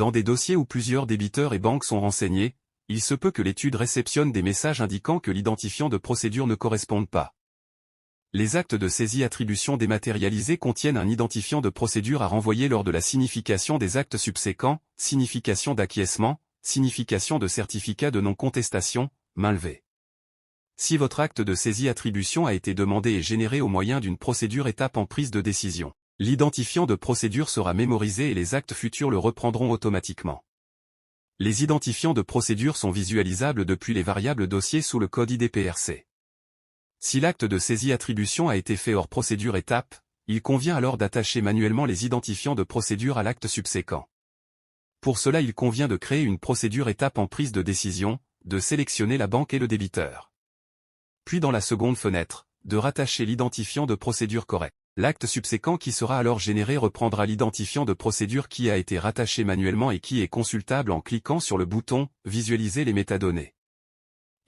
Dans des dossiers où plusieurs débiteurs et banques sont renseignés, il se peut que l'étude réceptionne des messages indiquant que l'identifiant de procédure ne corresponde pas. Les actes de saisie-attribution dématérialisés contiennent un identifiant de procédure à renvoyer lors de la signification des actes subséquents, signification d'acquiescement, signification de certificat de non-contestation, main levée. Si votre acte de saisie-attribution a été demandé et généré au moyen d'une procédure étape en prise de décision, l'identifiant de procédure sera mémorisé et les actes futurs le reprendront automatiquement. Les identifiants de procédure sont visualisables depuis les variables dossiers sous le code IDPRC. Si l'acte de saisie-attribution a été fait hors procédure étape, il convient alors d'attacher manuellement les identifiants de procédure à l'acte subséquent. Pour cela, il convient de créer une procédure étape en prise de décision, de sélectionner la banque et le débiteur. Puis dans la seconde fenêtre, de rattacher l'identifiant de procédure correct. L'acte subséquent qui sera alors généré reprendra l'identifiant de procédure qui a été rattaché manuellement et qui est consultable en cliquant sur le bouton « Visualiser les métadonnées ».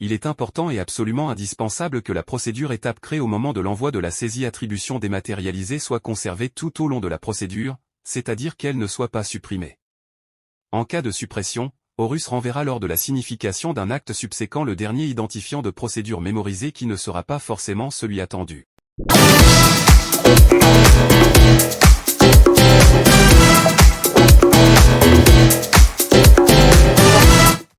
Il est important et absolument indispensable que la procédure étape créée au moment de l'envoi de la saisie-attribution dématérialisée soit conservée tout au long de la procédure, c'est-à-dire qu'elle ne soit pas supprimée. En cas de suppression, Horus renverra lors de la signification d'un acte subséquent le dernier identifiant de procédure mémorisé qui ne sera pas forcément celui attendu.